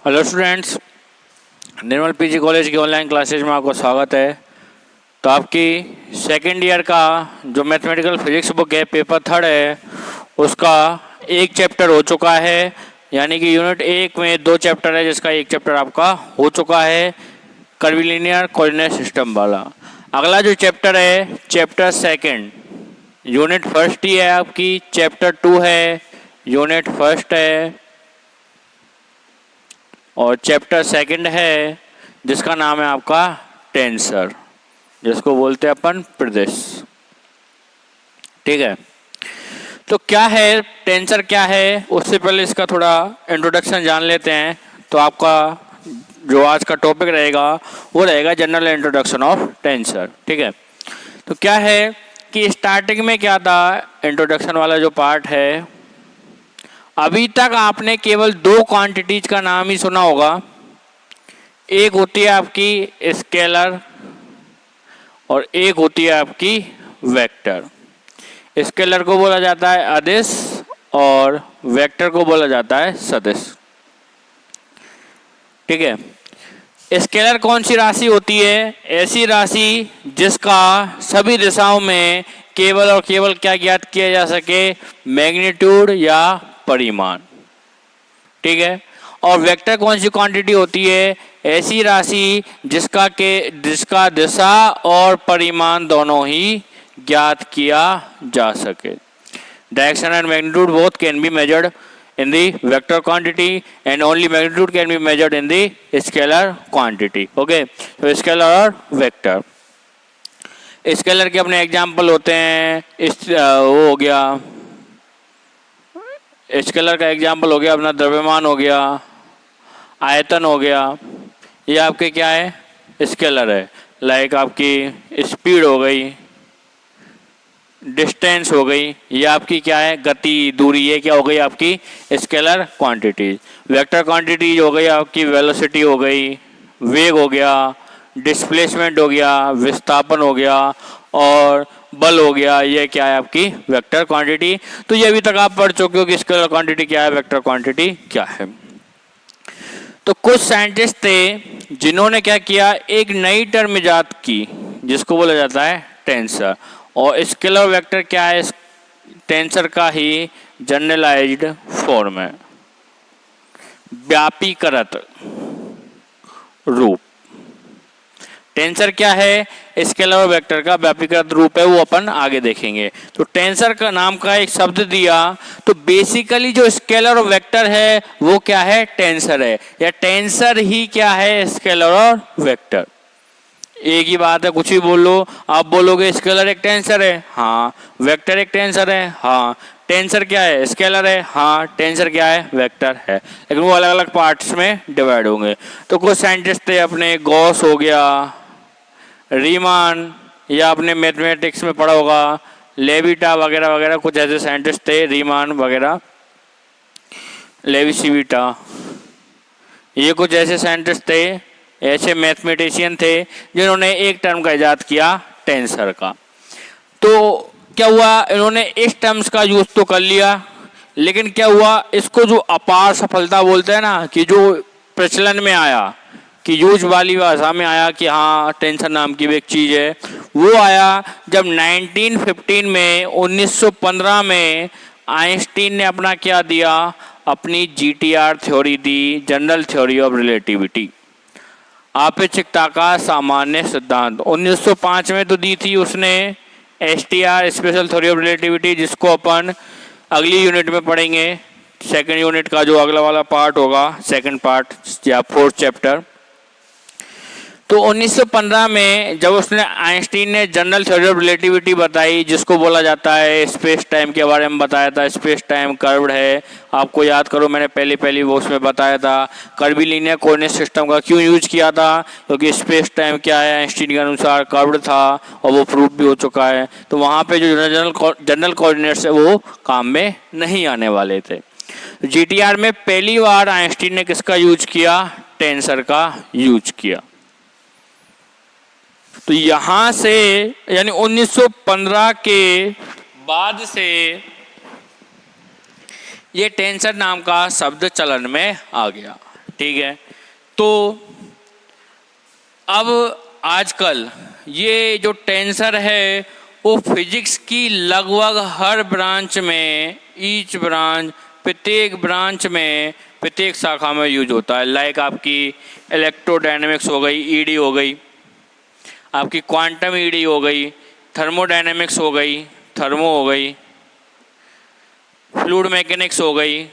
Hello students, निर्मल PG college की online classes में आपका स्वागत है। तो आपकी सेकेंड ईयर का जो मैथमेटिकल फिजिक्स बुक है, पेपर 3 है, उसका एक चैप्टर हो चुका है। यानी कि यूनिट 1 में 2 चैप्टर है, जिसका एक चैप्टर आपका हो चुका है, कर्विलिनियर कोऑर्डिनेट सिस्टम वाला। अगला जो चैप्टर है, चैप्टर सेकेंड, यूनिट फर्स्ट ही है आपकी, चैप्टर 2 है, यूनिट फर्स्ट है और चैप्टर सेकंड है, जिसका नाम है आपका टेंसर, जिसको बोलते हैं अपन प्रदेश। ठीक है, तो क्या है टेंसर, क्या है, उससे पहले इसका थोड़ा इंट्रोडक्शन जान लेते हैं। तो आपका जो आज का टॉपिक रहेगा वो रहेगा जनरल इंट्रोडक्शन ऑफ टेंसर। ठीक है, तो क्या है कि स्टार्टिंग में क्या था, इंट्रोडक्शन वाला जो पार्ट है, अभी तक आपने केवल 2 क्वांटिटीज का नाम ही सुना होगा। एक होती है आपकी स्केलर और एक होती है आपकी वेक्टर। स्केलर को बोला जाता है अदिश और वेक्टर को बोला जाता है सदिश। ठीक है, स्केलर कौन सी राशि होती है? ऐसी राशि जिसका सभी दिशाओं में केवल और केवल क्या ज्ञात किया जा सके? मैग्नीट्यूड या परिमाण। ठीक है, और वेक्टर कौन सी क्वांटिटी होती है? ऐसी राशि जिसका दिशा और परिमाण दोनों ही ज्ञात किया जा सके। Direction and magnitude both can be measured in the vector quantity and only magnitude can be measured in the scalar quantity. Okay, so scalar और vector। स्केलर के अपने एग्जाम्पल होते हैं, वो हो गया स्केलर का एग्जाम्पल हो गया अपना द्रव्यमान हो गया, आयतन हो गया, ये आपके क्या है? स्केलर है। लाइक आपकी स्पीड हो गई, डिस्टेंस हो गई, ये आपकी क्या है? गति, दूरी, ये क्या हो गई? आपकी स्केलर क्वांटिटीज। वेक्टर क्वांटिटीज हो गई आपकी वेलोसिटी हो गई, वेग हो गया, डिस्प्लेसमेंट हो गया, विस्थापन हो गया और बल हो गया। ये क्या है? आपकी वेक्टर क्वांटिटी। तो ये अभी तक आप पढ़ चुके हो कि स्केलर क्वांटिटी क्या है, वेक्टर क्वांटिटी क्या है। तो कुछ साइंटिस्ट थे जिन्होंने क्या किया, एक नई टर्म इजाद की जिसको बोला जाता है टेंसर। और स्केलर वेक्टर क्या है? टेंसर का ही जनरलाइज्ड फॉर्म है, व्यापीकृत रूप। टेंसर क्या है? स्केलर और वेक्टर का व्यापीकृत रूप है, वो अपन आगे देखेंगे। तो टेंसर का नाम का एक शब्द दिया, तो बेसिकली जो स्केलर और वेक्टर है वो क्या है? टेंसर है, या टेंसर ही क्या है? स्केलर और वेक्टर। एक ही बात है, कुछ भी बोल लो। आप बोलोगे स्केलर एक टेंसर है, हाँ। वेक्टर एक टेंसर है, हाँ। टेंसर क्या है? स्केलर है, हाँ। टेंसर क्या है? वेक्टर है। लेकिन वो अलग अलग पार्ट्स में डिवाइड होंगे। तो कुछ साइंटिस्ट थे अपने, गॉस हो गया, रीमान, या आपने मैथमेटिक्स में पढ़ा होगा लेविटा वगैरह वगैरह, कुछ ऐसे साइंटिस्ट थे, रीमान वगैरह, लेविसिविटा, ये कुछ ऐसे साइंटिस्ट थे, ऐसे मैथमेटिशियन थे जिन्होंने एक टर्म का इजाद किया, टेंसर का। तो क्या हुआ, इन्होंने इस टर्म्स का यूज तो कर लिया, लेकिन क्या हुआ, इसको जो अपार सफलता बोलते हैं ना, कि जो प्रचलन में आया, कि यूज वाली भाषा में आया कि हाँ टेंसर नाम की भी एक चीज़ है, वो आया जब 1915 में आइंस्टीन ने अपना क्या दिया, अपनी GTR थ्योरी दी, जनरल थ्योरी ऑफ रिलेटिविटी, आपेक्षिकता का सामान्य सिद्धांत। 1905 में तो दी थी उसने STR, special theory of relativity, जिसको अपन अगली यूनिट में पढ़ेंगे। सेकंड यूनिट का जो अगला वाला पार्ट होगा, सेकंड पार्ट या 4th चैप्टर। तो 1915 में जब उसने, आइंस्टीन ने जनरल थ्योरी ऑफ रिलेटिविटी बताई, जिसको बोला जाता है स्पेस टाइम के बारे में बताया था, स्पेस टाइम कर्व्ड है। आपको याद करो, मैंने पहली वो उसमें बताया था कर्विलिनियर कोऑर्डिनेट सिस्टम का क्यों यूज किया था, क्योंकि स्पेस टाइम क्या है, आइंस्टीन के अनुसार कर्व्ड था और वो प्रूव भी हो चुका है। तो वहाँ पे जो जनरल कोऑर्डिनेट्स है वो काम में नहीं आने वाले थे। GTR में पहली बार आइंस्टीन ने किसका यूज किया? टेंसर का यूज किया। तो यहां से यानी 1915 के बाद से ये टेंसर नाम का शब्द चलन में आ गया। ठीक है। तो अब आजकल ये जो टेंसर है वो फिजिक्स की लगभग हर ब्रांच में, ईच ब्रांच, प्रत्येक ब्रांच में, प्रत्येक शाखा में यूज होता है। लाइक आपकी इलेक्ट्रोडायनेमिक्स हो गई, ईडी हो गई, आपकी क्वांटम ईडी हो गई, थर्मोडायनेमिक्स हो गई, थर्मो हो गई, फ्लूइड मैकेनिक्स हो गई,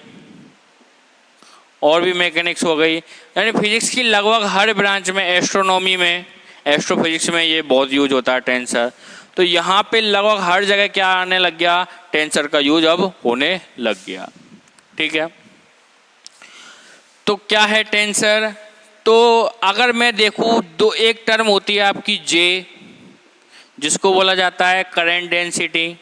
और भी मैकेनिक्स हो गई। यानी फिजिक्स की लगभग हर ब्रांच में, एस्ट्रोनॉमी में, एस्ट्रोफिजिक्स में ये बहुत यूज होता है टेंसर। तो यहाँ पे लगभग हर जगह क्या आने लग गया, टेंसर का यूज अब होने लग गया। ठीक है। तो क्या है टेंसर? तो अगर मैं देखूँ दो, एक टर्म होती है आपकी जे, जिसको बोला जाता है करंट डेंसिटी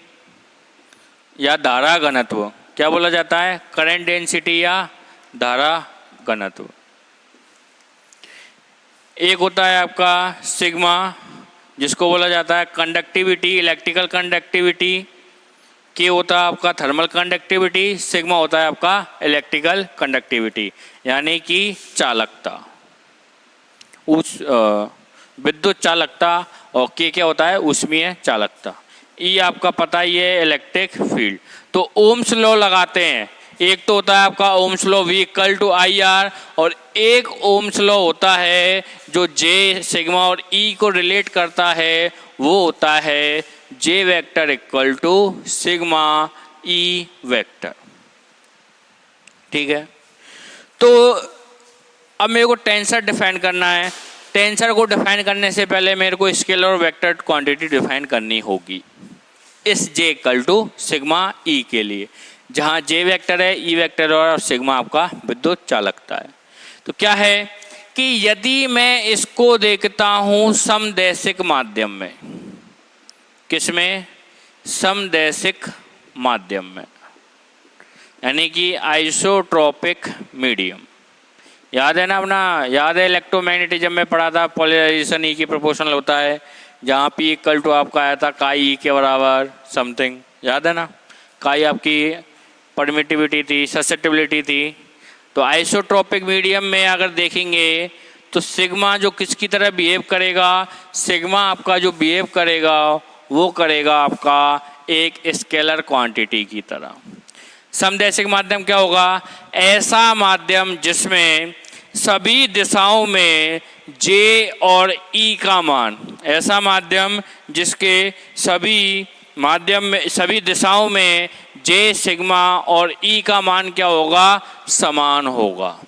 या धारा घनत्व। क्या बोला जाता है? करंट डेंसिटी या धारा घनत्व। एक होता है आपका सिग्मा, जिसको बोला जाता है कंडक्टिविटी, इलेक्ट्रिकल कंडक्टिविटी। के होता है आपका थर्मल कंडक्टिविटी, सिग्मा होता है आपका इलेक्ट्रिकल कंडक्टिविटी, यानी कि चालकता, उस विद्युत चालकता। और के क्या होता है? ऊष्मीय चालकता। ई आपका पता ही है, इलेक्ट्रिक फील्ड। तो ओम्स लॉ लगाते हैं। एक तो होता है आपका ओम्स लॉ V = IR, और एक ओम्स लॉ होता है जो J, सिग्मा और E को रिलेट करता है, वो होता है J vector = sigma E vector. ठीक है। तो अब मेरे को टेंसर डिफाइन करना है। टेंसर को डिफाइन करने से पहले मेरे को स्केलर और वेक्टर क्वांटिटी डिफाइन करनी होगी इस J = सिग्मा E के लिए, जहाँ J वेक्टर है, E वेक्टर है और सिग्मा आपका विद्युत चालकता है। तो क्या है कि यदि मैं इसको देखता हूँ समदैशिक माध्यम में, किसमें? समदैशिक माध्यम में, यानी कि आइसोट्रोपिक मीडियम। याद है ना अपना? याद है इलेक्ट्रोमैग्नेटिज्म में पढ़ा था, पोलराइजेशन E की प्रोपोर्शनल होता है, जहाँ P = आपका आया था काई E के बराबर समथिंग। याद है ना? काई आपकी परमिटिविटी थी, ससेप्टिबिलिटी थी। तो आइसोट्रोपिक मीडियम में अगर देखेंगे तो सिग्मा जो किसकी तरह बिहेव करेगा? सिग्मा आपका जो बिहेव करेगा वो करेगा आपका एक स्केलर क्वांटिटी की तरह। समदैशिक माध्यम क्या होगा? ऐसा माध्यम जिसमें सभी दिशाओं में J और E का मान, ऐसा माध्यम जिसके सभी माध्यम में, सभी दिशाओं में J, सिग्मा और E का मान क्या होगा? समान होगा।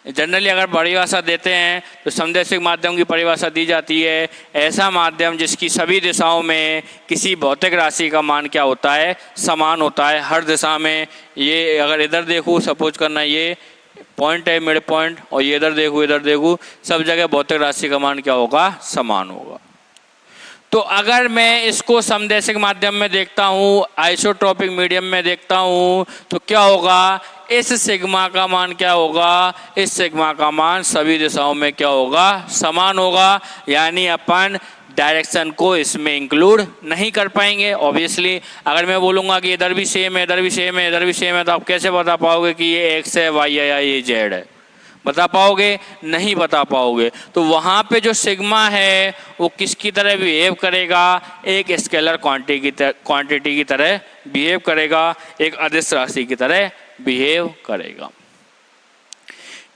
जनरली अगर परिभाषा देते हैं तो समदैशिक माध्यम की परिभाषा दी जाती है, ऐसा माध्यम जिसकी सभी दिशाओं में किसी भौतिक राशि का मान क्या होता है? समान होता है हर दिशा में। ये अगर इधर देखूँ, सपोज करना ये पॉइंट है, मिड पॉइंट, और ये इधर देखूँ, सब जगह भौतिक राशि का मान क्या होगा? समान होगा। तो अगर मैं इसको समदैशिक माध्यम में देखता हूँ, आइसोट्रोपिक मीडियम में देखता हूँ, तो क्या होगा? इस सिग्मा का मान क्या होगा? इस सिग्मा का मान सभी दिशाओं में क्या होगा? समान होगा। यानी अपन डायरेक्शन को इसमें इंक्लूड नहीं कर पाएंगे। ऑब्वियसली अगर मैं बोलूँगा कि इधर भी सेम है, इधर भी सेम है, इधर भी सेम है, तो आप कैसे बता पाओगे कि ये X है, Y है या ये Z है? बता पाओगे? नहीं बता पाओगे। तो वहाँ पे जो सिग्मा है वो किसकी तरह बिहेव करेगा? एक स्केलर क्वांटिटी की तरह बिहेव करेगा, एक अदिश राशि की तरह बिहेव करेगा।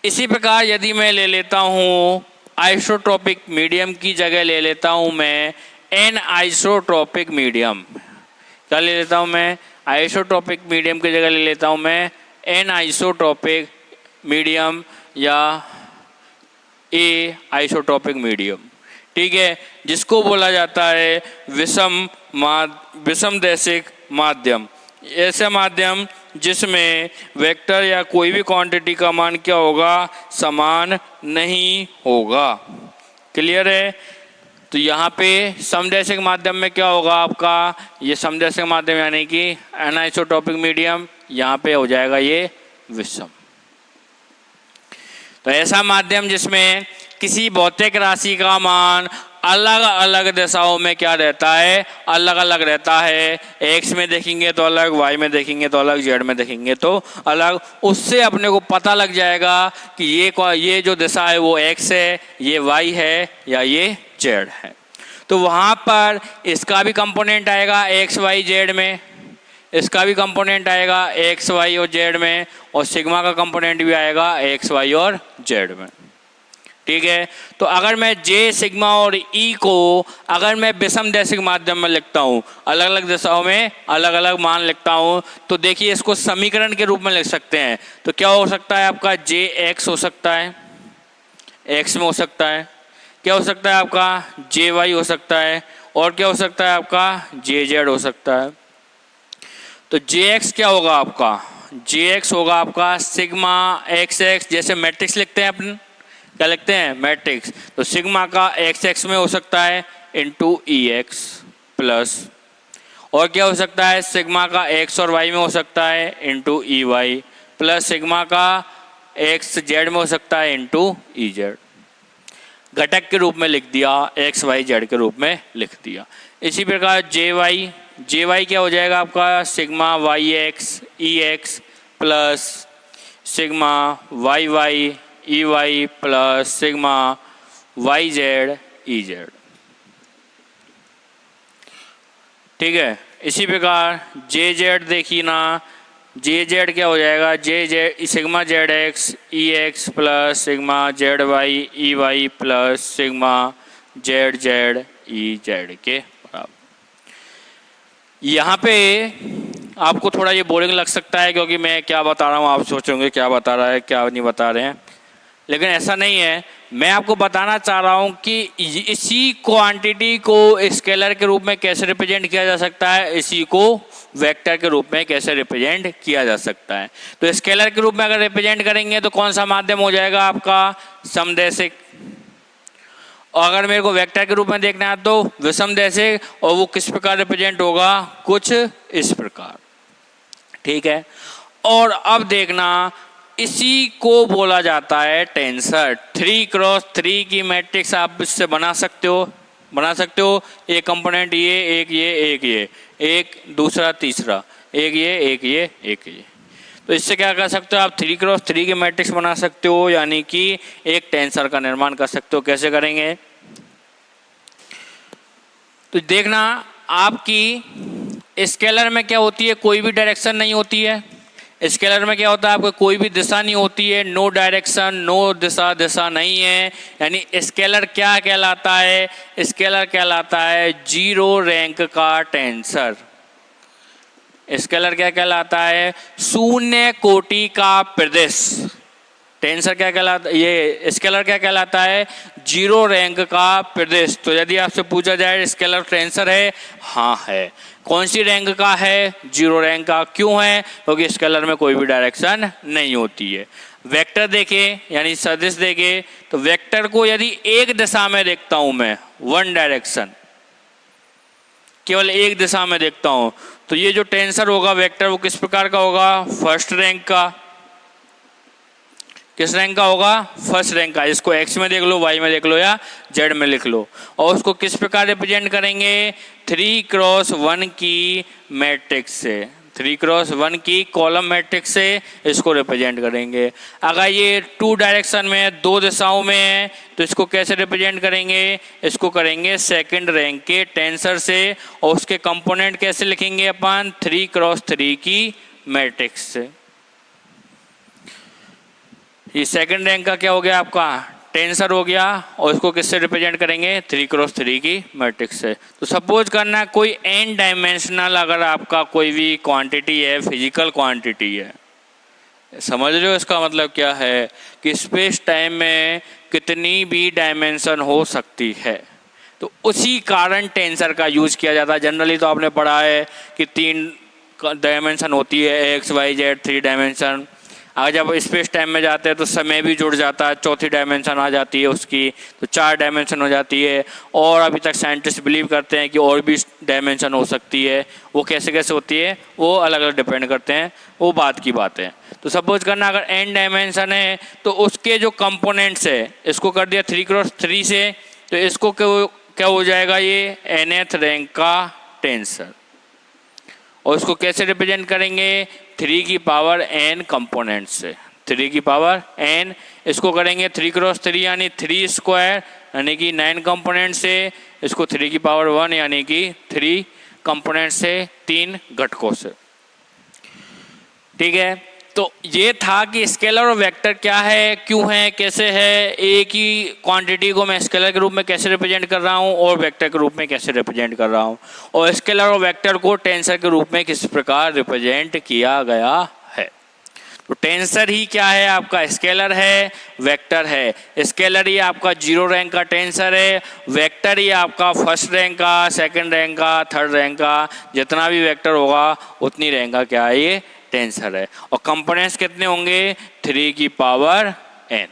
इसी प्रकार यदि मैं ले लेता हूँ आइसोट्रोपिक मीडियम की जगह ले लेता हूँ मैं एन आइसोट्रोपिक मीडियम। क्या ले लेता हूँ मैं? आइसोट्रोपिक मीडियम की जगह ले लेता हूँ मैं एन आइसोट्रोपिक मीडियम या ए आइसोट्रोपिक मीडियम। ठीक है, जिसको बोला जाता है विषमदैशिक माध्यम। ऐसा माध्यम जिसमें वेक्टर या कोई भी क्वांटिटी का मान क्या होगा? समान नहीं होगा। क्लियर है? तो यहाँ पे समदैशिक माध्यम में क्या होगा आपका? ये समदैशिक माध्यम यानी कि एनाइसोट्रोपिक मीडियम, यहाँ पे हो जाएगा ये विषम। तो ऐसा माध्यम जिसमें किसी भौतिक राशि का मान अलग अलग दिशाओं में क्या रहता है, अलग अलग रहता है। एक्स में देखेंगे तो अलग, वाई में देखेंगे तो अलग, जेड में देखेंगे तो अलग। उससे अपने को पता लग जाएगा कि ये जो दिशा है वो एक्स है, ये वाई है या ये जेड है। तो वहाँ पर इसका भी कंपोनेंट आएगा एक्स वाई जेड में, इसका भी कंपोनेंट आएगा एक्स वाई और जेड में, और सिग्मा का कंपोनेंट भी आएगा एक्स वाई और जेड में। ठीक है, तो अगर मैं जे सिग्मा और ई को अगर मैं विषम दैशिक माध्यम में लिखता हूँ, अलग अलग दिशाओं में अलग अलग मान लिखता हूँ, तो देखिए इसको समीकरण के रूप में लिख सकते हैं। तो क्या हो सकता है आपका, जे एक्स हो सकता है, एक्स में हो सकता है। क्या हो सकता है आपका, जे वाई हो सकता है। और क्या हो सकता है आपका, जे जेड हो सकता है। तो जे एक्स क्या होगा आपका, जे एक्स होगा आपका सिग्मा एक्स एक्स, जैसे मैट्रिक्स लिखते हैं अपन, क्या लिखते हैं, मैट्रिक्स। तो सिग्मा का एक्स एक्स में हो सकता है इंटू ई एक्स प्लस, और क्या हो सकता है, सिग्मा का एक्स और वाई में हो सकता है into E Y plus, sigma का एक्स जेड में हो सकता है इंटू ई जेड। घटक के रूप में लिख दिया, एक्स वाई जेड के रूप में लिख दिया। इसी प्रकार जे वाई क्या हो जाएगा आपका, sigma Y X E X plus sigma Y Y E Y plus sigma Y Z E Z. ठीक है, इसी प्रकार जे जेड देखिए ना, जे जेड क्या हो जाएगा, J Z sigma Z X E X plus sigma Z Y E Y plus sigma Z Z E Z के बराबर। यहाँ पे आपको थोड़ा ये बोरिंग लग सकता है क्योंकि मैं क्या बता रहा हूँ, आप सोचोगे क्या बता रहा है क्या नहीं बता रहे हैं, लेकिन ऐसा नहीं है। मैं आपको बताना चाह रहा हूँ कि इसी क्वांटिटी को स्केलर के रूप में कैसे रिप्रेजेंट किया जा सकता है, इसी को वेक्टर के रूप में कैसे रिप्रेजेंट किया जा सकता है। तो स्केलर के रूप में अगर रिप्रेजेंट करेंगे तो कौन सा माध्यम हो जाएगा आपका, समदैशिक। और अगर मेरे को वेक्टर के रूप में देखना है तो विषमदैशिक, और वो किस प्रकार रिप्रेजेंट होगा, कुछ इस प्रकार। ठीक है, और अब देखना, इसी को बोला जाता है टेंसर। 3x3 की मैट्रिक्स आप इससे बना सकते हो, एक कंपोनेंट ये, एक ये, एक ये, एक दूसरा तीसरा, एक ये, एक ये, एक ये। तो इससे क्या कर सकते हो आप, 3x3 की मैट्रिक्स बना सकते हो, यानी कि एक टेंसर का निर्माण कर सकते हो। कैसे करेंगे, तो देखना, आपकी स्केलर में क्या होती है, कोई भी डायरेक्शन नहीं होती है। स्केलर में क्या होता है, आपको कोई भी दिशा नहीं होती है, नो डायरेक्शन, नो दिशा, दिशा नहीं है। यानी स्केलर क्या कहलाता है, स्केलर कहलाता है जीरो रैंक का टेंसर। स्केलर क्या कहलाता है, शून्य कोटि का प्रदेश। टेंसर क्या कहलाता, ये स्केलर क्या कहलाता है, जीरो रैंक का प्रदेश। तो यदि आपसे पूछा जाए स्केलर टेंसर है, हाँ है। कौन सी रैंक का है, जीरो रैंक का। क्यों है, क्योंकि स्केलर में कोई भी डायरेक्शन नहीं होती है। वेक्टर देखे यानी सदिश देखे, तो वेक्टर को यदि एक दिशा में देखता हूं मैं, वन डायरेक्शन, केवल एक दिशा में देखता हूं, तो ये जो टेंसर होगा वेक्टर, वो किस प्रकार का होगा, फर्स्ट रैंक का। किस रैंक का होगा, फर्स्ट रैंक का। इसको एक्स में देख लो, वाई में देख लो या जेड में लिख लो। और उसको किस प्रकार रिप्रेजेंट करेंगे, 3x1 की मैट्रिक्स से, 3x1 की कॉलम मैट्रिक्स से इसको रिप्रेजेंट करेंगे। अगर ये टू डायरेक्शन में, दो दिशाओं में है, तो इसको कैसे रिप्रेजेंट करेंगे, इसको करेंगे सेकंड रैंक के टेंसर से। और उसके कंपोनेंट कैसे लिखेंगे अपन, 3x3 की मैट्रिक्स से। ये सेकंड रैंक का क्या हो गया आपका, टेंसर हो गया। और इसको किससे रिप्रेजेंट करेंगे, 3x3 की मैट्रिक्स से। तो सपोज करना कोई n डायमेंशनल अगर आपका कोई भी क्वांटिटी है, फिजिकल क्वांटिटी है, समझ रहे हो इसका मतलब क्या है, कि स्पेस टाइम में कितनी भी डायमेंशन हो सकती है। तो उसी कारण टेंसर का यूज किया जाता है। जनरली तो आपने पढ़ा है कि 3 डायमेंशन होती है, एक्स वाई जेड, 3 डायमेंशन। अगर जब स्पेस टाइम में जाते हैं तो समय भी जुड़ जाता है, चौथी डायमेंशन आ जाती है उसकी, तो 4 डायमेंशन हो जाती है। और अभी तक साइंटिस्ट बिलीव करते हैं कि और भी डायमेंशन हो सकती है। वो कैसे कैसे होती है, वो अलग अलग डिपेंड करते हैं, वो बात की बात है। तो सपोज करना अगर n डायमेंशन है तो उसके जो कंपोनेंट्स है, इसको कर दिया 3x3 से, तो इसको क्या हो जाएगा ये nth रैंक का टेंसर। और इसको कैसे रिप्रेजेंट करेंगे 3 की पावर n कंपोनेंट से, 3 की पावर n, इसको करेंगे 3 क्रॉस 3 यानी 3 स्क्वायर यानी कि 9 कंपोनेंट से, इसको 3 की पावर 1 यानी कि 3 कंपोनेंट से 3 घटकों से। ठीक है, तो ये था कि स्केलर और वेक्टर क्या है, क्यों है, कैसे है, एक ही क्वांटिटी को मैं स्केलर के रूप में कैसे रिप्रेजेंट कर रहा हूँ और वेक्टर के रूप में कैसे रिप्रेजेंट कर रहा हूँ, और स्केलर और वेक्टर को टेंसर के रूप में किस प्रकार रिप्रेजेंट किया गया है। तो टेंसर ही क्या है आपका स्केलर है, वेक्टर है। स्केलर ही आपका 0 रैंक का टेंसर है, वेक्टर ही आपका फर्स्ट रैंक का, सेकंड रैंक का, थर्ड रैंक का, जितना भी वेक्टर होगा उतनी रैंक का क्या है ये टेंसर है। और कंपोनेंट्स कितने होंगे 3 की पावर n।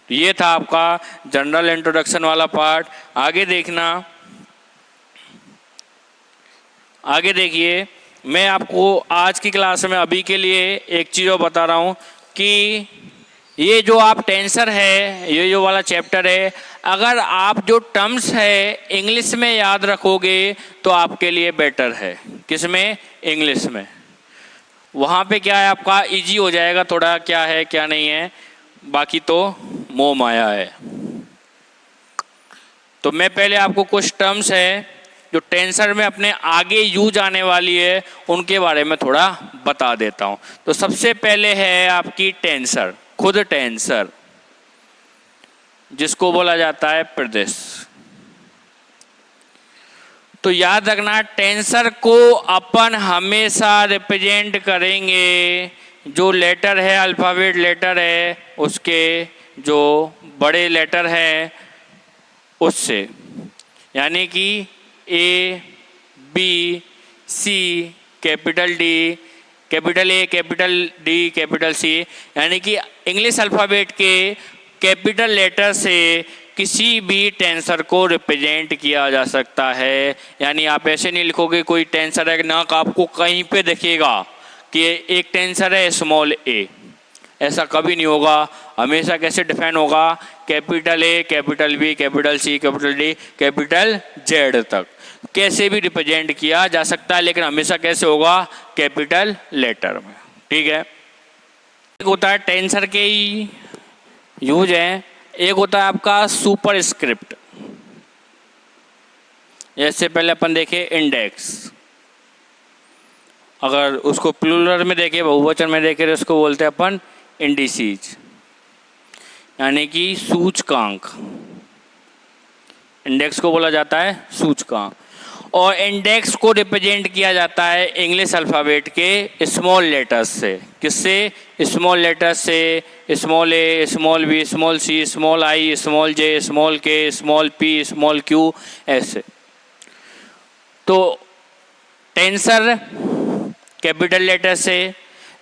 ये था आपका जनरल इंट्रोडक्शन वाला पार्ट। आगे देखना, आगे देखिए, मैं आपको आज की क्लास में अभी के लिए एक चीज़ और बता रहा हूँ कि ये जो आप टेंसर है, ये जो वाला चैप्टर है, अगर आप जो टर्म्स है इंग्लिश में याद रखोगे तो आपके लिए बेटर है। किसमें, इंग्लिश में। वहाँ पे क्या है आपका इजी हो जाएगा थोड़ा, क्या है क्या नहीं है, बाकी तो मोह माया है। तो मैं पहले आपको कुछ टर्म्स है जो टेंसर में अपने आगे यूज आने वाली है उनके बारे में थोड़ा बता देता हूँ। तो सबसे पहले है आपकी टेंसर, खुद टेंसर जिसको बोला जाता है प्रदेश। तो याद रखना टेंसर को अपन हमेशा रिप्रेजेंट करेंगे जो लेटर है, अल्फ़ाबेट लेटर है उसके जो बड़े लेटर है उससे, यानी कि A, B, C, capital D, capital A, capital D, capital C, यानी कि इंग्लिश अल्फ़ाबेट के कैपिटल लेटर से किसी भी टेंसर को रिप्रेजेंट किया जा सकता है। यानी आप ऐसे नहीं लिखोगे कोई टेंसर है ना, आपको कहीं पे दिखेगा कि एक टेंसर है स्मॉल a, ऐसा कभी नहीं होगा। हमेशा कैसे डिफाइन होगा, capital A, capital B, capital C, capital D, capital Z तक कैसे भी रिप्रेजेंट किया जा सकता है, लेकिन हमेशा कैसे होगा, कैपिटल लेटर में। ठीक है, एक होता है टेंसर के ही यूज है, एक होता है आपका सुपर स्क्रिप्ट। जैसे पहले अपन देखे इंडेक्स, अगर उसको प्लूरल में देखे, बहुवचन में देखे तो उसको बोलते हैं अपन इंडिसीज, यानी कि सूचकांक। इंडेक्स को बोला जाता है सूचकांक। और इंडेक्स को रिप्रेजेंट किया जाता है इंग्लिश अल्फ़ाबेट के स्मॉल लेटर्स से। किससे, स्मॉल लेटर्स से, small a, small b, small c, small i, small j, small k, small p, small q, ऐसे। तो टेंसर कैपिटल लेटर से,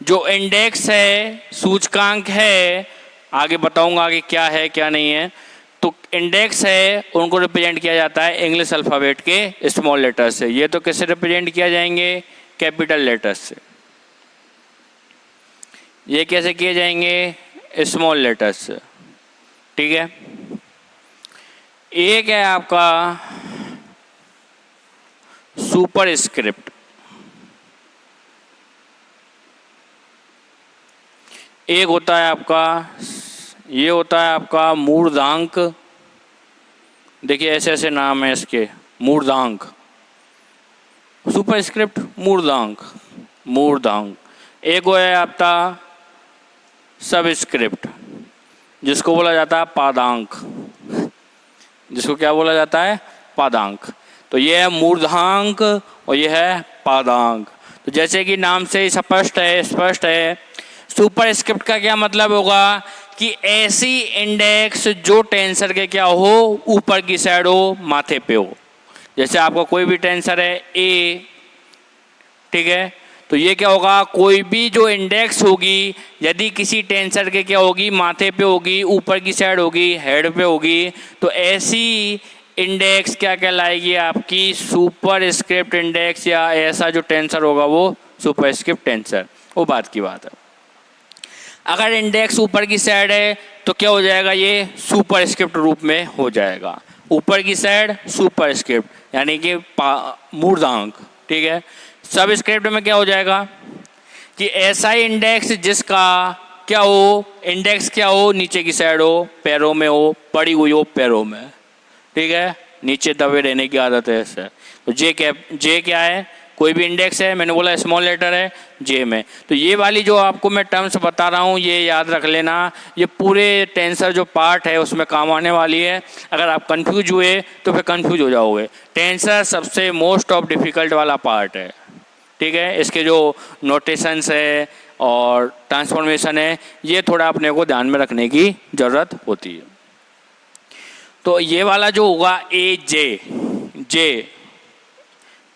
जो इंडेक्स है सूचकांक है, आगे बताऊंगा आगे क्या है क्या नहीं है। तो इंडेक्स है उनको रिप्रेजेंट किया जाता है इंग्लिश अल्फ़ाबेट के स्मॉल लेटर से। ये तो कैसे रिप्रेजेंट किया जाएंगे, कैपिटल लेटर्स से। ये कैसे किए जाएंगे, स्मॉल लेटर्स से। ठीक है, एक है आपका सुपर स्क्रिप्ट, एक होता है आपका, ये होता है आपका मूर्धांक। देखिए ऐसे ऐसे नाम है इसके, मूर्धांक, सुपर स्क्रिप्ट, मूर्धांक, मूर्धांक। एक है आपका सब स्क्रिप्ट जिसको बोला जाता है पादांक, जिसको क्या बोला जाता है, पादांक। तो ये है मूर्धांक और ये है पादांक। तो जैसे कि नाम से ही स्पष्ट है, सुपर स्क्रिप्ट का क्या मतलब होगा कि ऐसी इंडेक्स जो टेंसर के क्या हो, ऊपर की साइड हो, माथे पे हो। जैसे आपका कोई भी टेंसर है A, ठीक है, तो ये क्या होगा, कोई भी जो इंडेक्स होगी यदि किसी टेंसर के क्या होगी, माथे पे होगी, ऊपर की साइड होगी, हेड पे होगी, तो ऐसी इंडेक्स क्या कहलाएगी, आपकी सुपर स्क्रिप्ट इंडेक्स, या ऐसा जो टेंसर होगा वो सुपर स्क्रिप्ट टेंसर। वो बात की बात है। अगर इंडेक्स ऊपर की साइड है तो क्या हो जाएगा, ये सुपर स्क्रिप्ट रूप में हो जाएगा। ऊपर की साइड सुपरस्क्रिप्ट यानी कि मूर्धांक, ठीक है। सबस्क्रिप्ट में क्या हो जाएगा कि ऐसा ही इंडेक्स जिसका क्या हो, इंडेक्स क्या हो, नीचे की साइड हो, पैरों में हो, पड़ी हुई हो पैरों में, ठीक है, नीचे दबे रहने की आदत है ऐसे। तो जे क्या है, कोई भी इंडेक्स है, मैंने बोला स्मॉल लेटर है जे में। तो ये वाली जो आपको मैं टर्म्स बता रहा हूँ ये याद रख लेना, ये पूरे टेंसर जो पार्ट है उसमें काम आने वाली है। अगर आप कंफ्यूज हुए तो फिर कंफ्यूज हो जाओगे। टेंसर सबसे मोस्ट ऑफ डिफ़िकल्ट वाला पार्ट है, ठीक है। इसके जो नोटेशंस है और ट्रांसफॉर्मेशन है ये थोड़ा अपने को ध्यान में रखने की ज़रूरत होती है। तो ये वाला जो होगा जे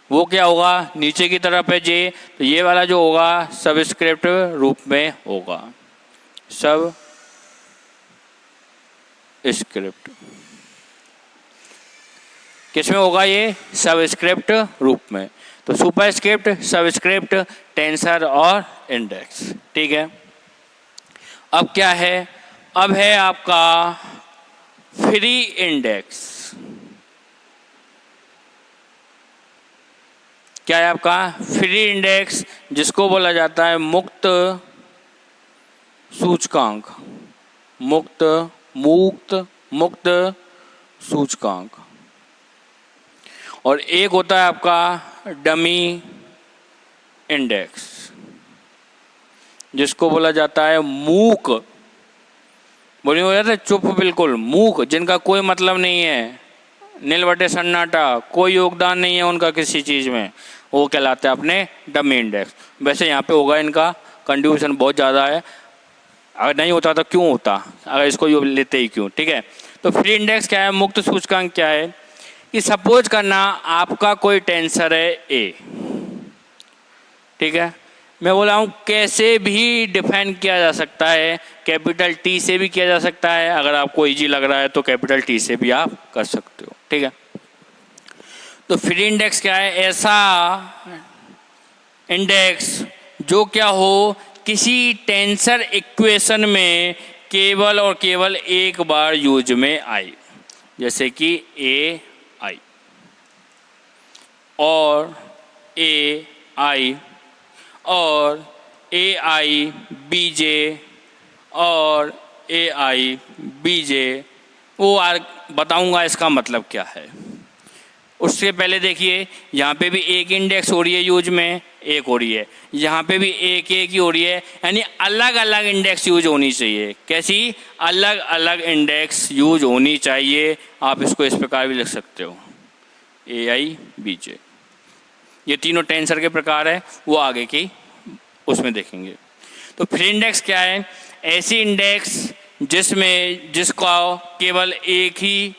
वो क्या होगा, नीचे की तरफ है जे, तो ये वाला जो होगा सबस्क्रिप्ट रूप में होगा, सब स्क्रिप्ट किस में होगा, ये सबस्क्रिप्ट रूप में। तो सुपरस्क्रिप्ट, सबस्क्रिप्ट, टेंसर और इंडेक्स, ठीक है। अब क्या है, अब है आपका फ्री इंडेक्स। क्या है आपका फ्री इंडेक्स, जिसको बोला जाता है मुक्त सूचकांक, मुक्त सूचकांक। और एक होता है आपका डमी इंडेक्स, जिसको बोला जाता है मूक। बोलिए हो जाता है चुप, बिल्कुल मूक, जिनका कोई मतलब नहीं है, नील बटे सन्नाटा, कोई योगदान नहीं है उनका किसी चीज़ में, वो कहलाता है अपने डमी इंडेक्स। वैसे यहाँ पे होगा इनका कंट्रीब्यूशन बहुत ज़्यादा है, अगर नहीं होता तो क्यों होता, अगर इसको ये लेते ही क्यों, ठीक है। तो फ्री इंडेक्स क्या है, मुक्त सूचकांक क्या है कि सपोज करना आपका कोई टेंसर है ए, ठीक है। मैं बोला हूँ कैसे भी डिफाइन किया जा सकता है, कैपिटल टी से भी किया जा सकता है, अगर आपको इजी लग रहा है तो कैपिटल टी से भी आप कर सकते हो, ठीक है। तो फ्री इंडेक्स क्या है, ऐसा इंडेक्स जो क्या हो किसी टेंसर इक्वेशन में केवल और केवल एक बार यूज में आए, जैसे कि ए आई और ए आई और ए आई बी जे और ए आई बी जे, वो बताऊंगा इसका मतलब क्या है। उससे पहले देखिए यहाँ पे भी एक इंडेक्स हो रही है यूज में, एक हो रही है, यहाँ पे भी एक ही हो रही है, यानी अलग अलग इंडेक्स यूज होनी चाहिए। कैसी, अलग अलग इंडेक्स यूज होनी चाहिए। आप इसको इस प्रकार भी लिख सकते हो, ए आई बी जे। ये तीनों टेंसर के प्रकार है, वो आगे की उसमें देखेंगे। तो फ्री इंडेक्स क्या है, ऐसी इंडेक्स जिसका केवल एक ही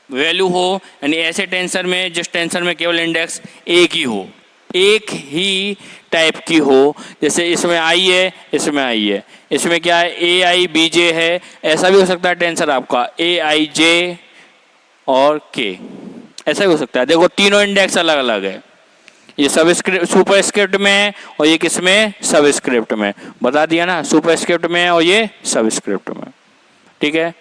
वैल्यू हो, यानी ऐसे टेंसर में जिस टेंसर में केवल इंडेक्स एक ही हो, एक ही टाइप की हो। जैसे इसमें आई है, इसमें आई है, इसमें क्या है ए आई बी जे है, ऐसा भी हो सकता है टेंसर आपका ए आई जे और के, ऐसा भी हो सकता है। देखो तीनों इंडेक्स अलग अलग है, ये सुपरस्क्रिप्ट में और ये किसमें, सबस्क्रिप्ट में। बता दिया ना, सुपरस्क्रिप्ट में और ये सबस्क्रिप्ट में, ठीक है।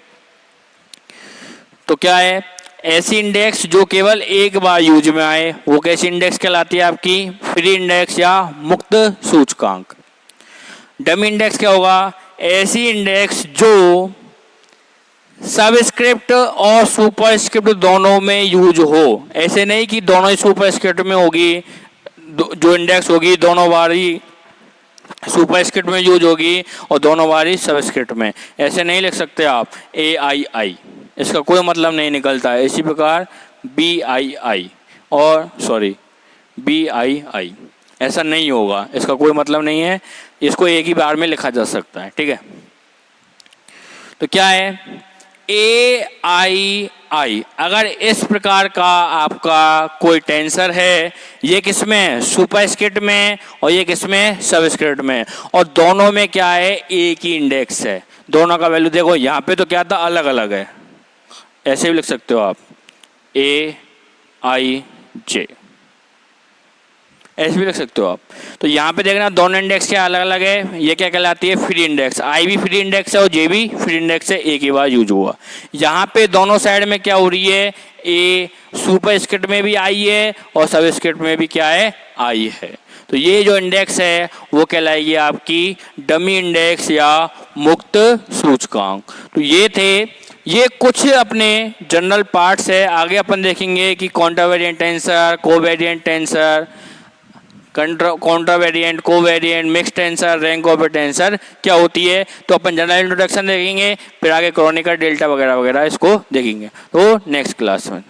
तो क्या है, ऐसी इंडेक्स जो केवल एक बार यूज में आए, वो कैसी इंडेक्स कहलाती है आपकी, फ्री इंडेक्स या मुक्त सूचकांक। डमी इंडेक्स क्या होगा, ऐसी इंडेक्स जो सबस्क्रिप्ट और सुपरस्क्रिप्ट दोनों में यूज हो। ऐसे नहीं कि दोनों ही सुपरस्क्रिप्ट में होगी, जो इंडेक्स होगी दोनों बार ही सुपरस्क्रिप्ट में यूज होगी और दोनों बार ही सबस्क्रिप्ट में, ऐसे नहीं लिख सकते आप ए आई आई, इसका कोई मतलब नहीं निकलता है। इसी प्रकार बी आई आई और बी आई आई, ऐसा नहीं होगा, इसका कोई मतलब नहीं है, इसको एक ही बार में लिखा जा सकता है, ठीक है। तो क्या है ए आई आई, अगर इस प्रकार का आपका कोई टेंसर है, ये किसमें, सुपरस्क्रिप्ट में और ये किसमें, सबस्क्रिप्ट में, और दोनों में क्या है एक ही इंडेक्स है, दोनों का वैल्यू देखो यहाँ पे तो क्या था अलग अलग है, ऐसे भी लिख सकते हो आप ए आई जे, ऐसे भी लिख सकते हो आप। तो यहाँ पे देखना दोनों इंडेक्स क्या अलग अलग है, ये क्या कहलाती है फ्री इंडेक्स, आई भी फ्री इंडेक्स है और जे भी फ्री इंडेक्स है, एक ही बार यूज हुआ। यहाँ पे दोनों साइड में क्या हो रही है, ए सुपर स्क्रिप्ट में भी आई है और सब स्क्रिप्ट में भी क्या है, आई है। तो ये जो इंडेक्स है वो कहलाएगी आपकी डमी इंडेक्स या मुक्त सूचकांक। तो ये कुछ अपने जनरल पार्ट्स है। आगे अपन देखेंगे कि contravariant tensor, covariant tensor, contravariant, covariant, mix tensor, rank of tensor क्या होती है। तो अपन जनरल इंट्रोडक्शन देखेंगे, फिर आगे क्रॉनिकल, डेल्टा वगैरह वगैरह इसको देखेंगे तो नेक्स्ट क्लास में।